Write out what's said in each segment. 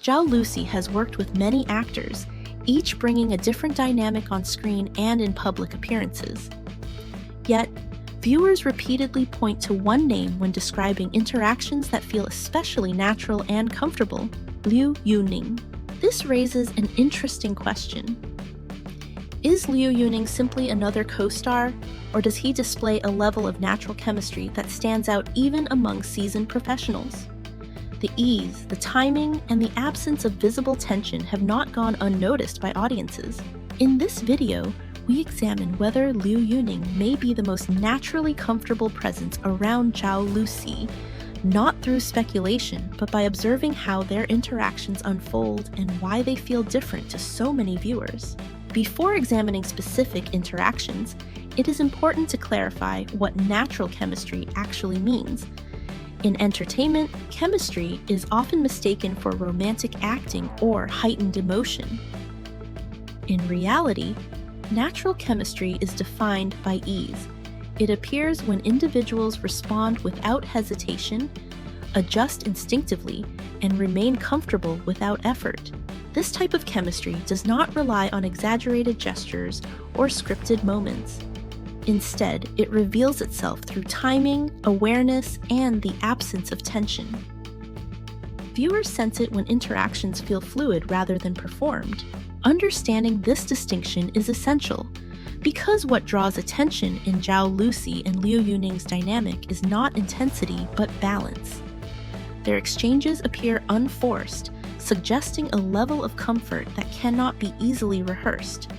Zhao Lucy has worked with many actors, each bringing a different dynamic on screen and in public appearances. Yet, viewers repeatedly point to one name when describing interactions that feel especially natural and comfortable: Liu Yuning. This raises an interesting question. Is Liu Yuning simply another co-star, or does he display a level of natural chemistry that stands out even among seasoned professionals? The ease, the timing, and the absence of visible tension have not gone unnoticed by audiences. In this video, we examine whether Liu Yuning may be the most naturally comfortable presence around Zhao Lucy, not through speculation, but by observing how their interactions unfold and why they feel different to so many viewers. Before examining specific interactions, it is important to clarify what natural chemistry actually means. In entertainment, chemistry is often mistaken for romantic acting or heightened emotion. In reality, natural chemistry is defined by ease. It appears when individuals respond without hesitation, adjust instinctively, and remain comfortable without effort. This type of chemistry does not rely on exaggerated gestures or scripted moments. Instead, it reveals itself through timing, awareness, and the absence of tension. Viewers sense it when interactions feel fluid rather than performed. Understanding this distinction is essential, because what draws attention in Zhao Lucy and Liu Yuning's dynamic is not intensity but balance. Their exchanges appear unforced, suggesting a level of comfort that cannot be easily rehearsed,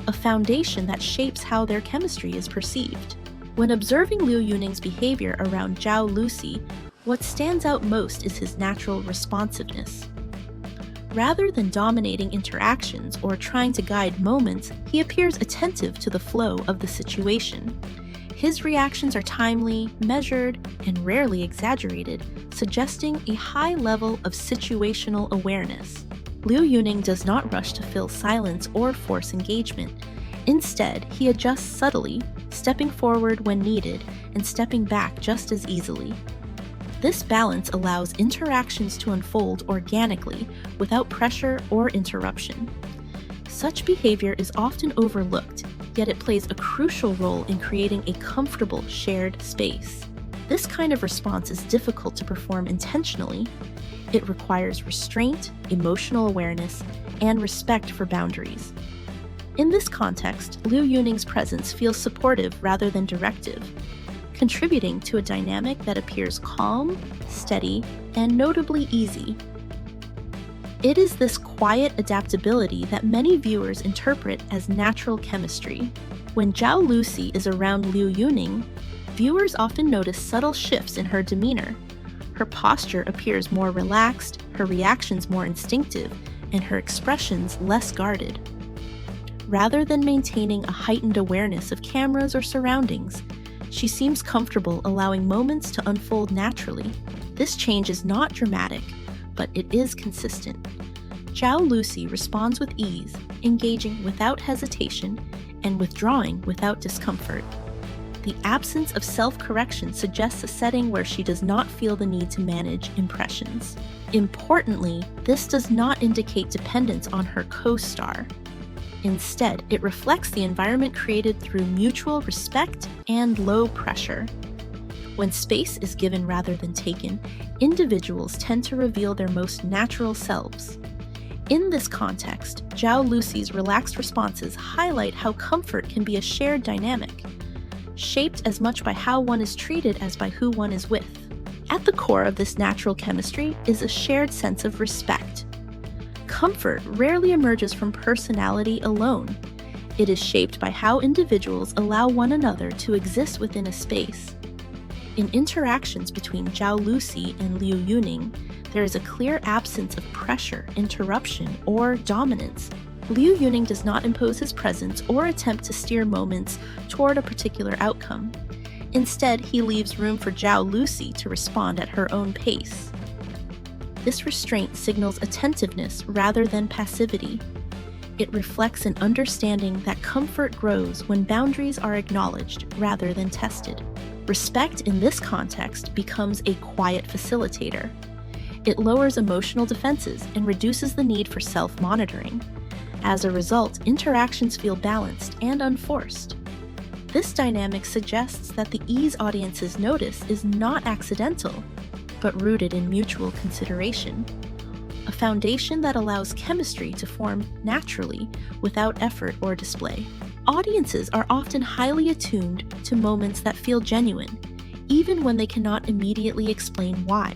a foundation that shapes how their chemistry is perceived. When observing Liu Yuning's behavior around Zhao Lucy, what stands out most is his natural responsiveness. Rather than dominating interactions or trying to guide moments, he appears attentive to the flow of the situation. His reactions are timely, measured, and rarely exaggerated, suggesting a high level of situational awareness. Liu Yuning does not rush to fill silence or force engagement. Instead, he adjusts subtly, stepping forward when needed and stepping back just as easily. This balance allows interactions to unfold organically, without pressure or interruption. Such behavior is often overlooked, yet it plays a crucial role in creating a comfortable shared space. This kind of response is difficult to perform intentionally. It requires restraint, emotional awareness, and respect for boundaries. In this context, Liu Yuning's presence feels supportive rather than directive, contributing to a dynamic that appears calm, steady, and notably easy. It is this quiet adaptability that many viewers interpret as natural chemistry. When Zhao Lucy is around Liu Yuning, viewers often notice subtle shifts in her demeanor. Her posture appears more relaxed, her reactions more instinctive, and her expressions less guarded. Rather than maintaining a heightened awareness of cameras or surroundings, she seems comfortable allowing moments to unfold naturally. This change is not dramatic, but it is consistent. Zhao Lucy responds with ease, engaging without hesitation, and withdrawing without discomfort. The absence of self-correction suggests a setting where she does not feel the need to manage impressions. Importantly, this does not indicate dependence on her co-star. Instead, it reflects the environment created through mutual respect and low pressure. When space is given rather than taken, individuals tend to reveal their most natural selves. In this context, Zhao Lucy's relaxed responses highlight how comfort can be a shared dynamic, shaped as much by how one is treated as by who one is with. At the core of this natural chemistry is a shared sense of respect. Comfort rarely emerges from personality alone. It is shaped by how individuals allow one another to exist within a space. In interactions between Zhao Lucy and Liu Yuning, there is a clear absence of pressure, interruption, or dominance. Liu Yuning does not impose his presence or attempt to steer moments toward a particular outcome. Instead, he leaves room for Zhao Lucy to respond at her own pace. This restraint signals attentiveness rather than passivity. It reflects an understanding that comfort grows when boundaries are acknowledged rather than tested. Respect in this context becomes a quiet facilitator. It lowers emotional defenses and reduces the need for self-monitoring. As a result, interactions feel balanced and unforced. This dynamic suggests that the ease audiences notice is not accidental, but rooted in mutual consideration, a foundation that allows chemistry to form naturally without effort or display. Audiences are often highly attuned to moments that feel genuine, even when they cannot immediately explain why.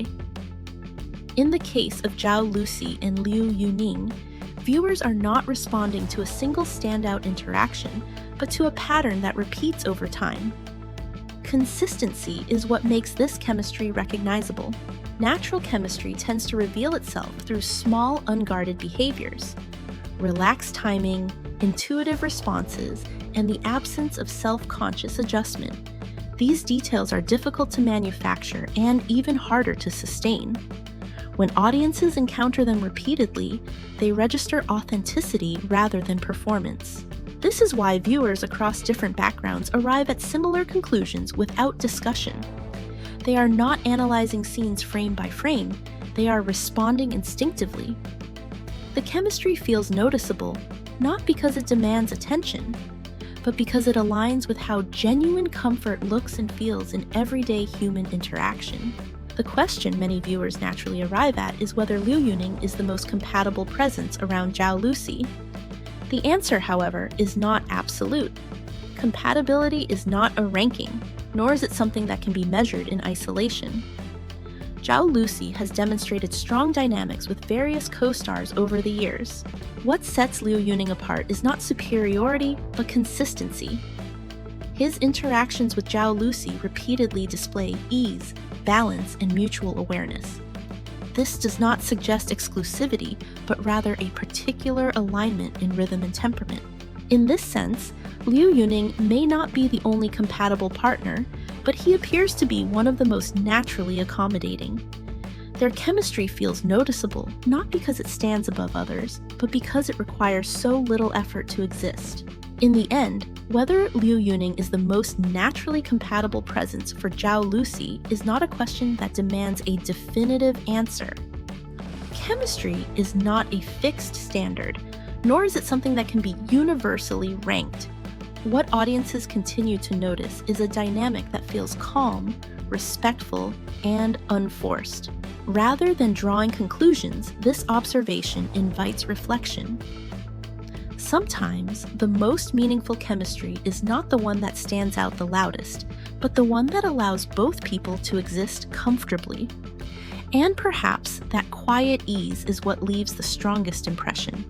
In the case of Zhao Lucy and Liu Yuning, viewers are not responding to a single standout interaction, but to a pattern that repeats over time. Consistency is what makes this chemistry recognizable. Natural chemistry tends to reveal itself through small, unguarded behaviors. Relaxed timing, intuitive responses, and the absence of self-conscious adjustment. These details are difficult to manufacture and even harder to sustain. When audiences encounter them repeatedly, they register authenticity rather than performance. This is why viewers across different backgrounds arrive at similar conclusions without discussion. They are not analyzing scenes frame by frame, they are responding instinctively. The chemistry feels noticeable, not because it demands attention, but because it aligns with how genuine comfort looks and feels in everyday human interaction. The question many viewers naturally arrive at is whether Liu Yuning is the most compatible presence around Jao Lucy. The answer, however, is not absolute. Compatibility is not a ranking, nor is it something that can be measured in isolation. Jao Lucy has demonstrated strong dynamics with various co-stars over the years. What sets Liu Yuning apart is not superiority, but consistency. His interactions with Jao Lucy repeatedly display ease, balance, and mutual awareness. This does not suggest exclusivity, but rather a particular alignment in rhythm and temperament. In this sense, Liu Yuning may not be the only compatible partner, but he appears to be one of the most naturally accommodating. Their chemistry feels noticeable, not because it stands above others, but because it requires so little effort to exist. In the end, whether Liu Yuning is the most naturally compatible presence for Jao Lucy is not a question that demands a definitive answer. Chemistry is not a fixed standard, nor is it something that can be universally ranked. What audiences continue to notice is a dynamic that feels calm, respectful, and unforced. Rather than drawing conclusions, this observation invites reflection. Sometimes, the most meaningful chemistry is not the one that stands out the loudest, but the one that allows both people to exist comfortably. And perhaps that quiet ease is what leaves the strongest impression.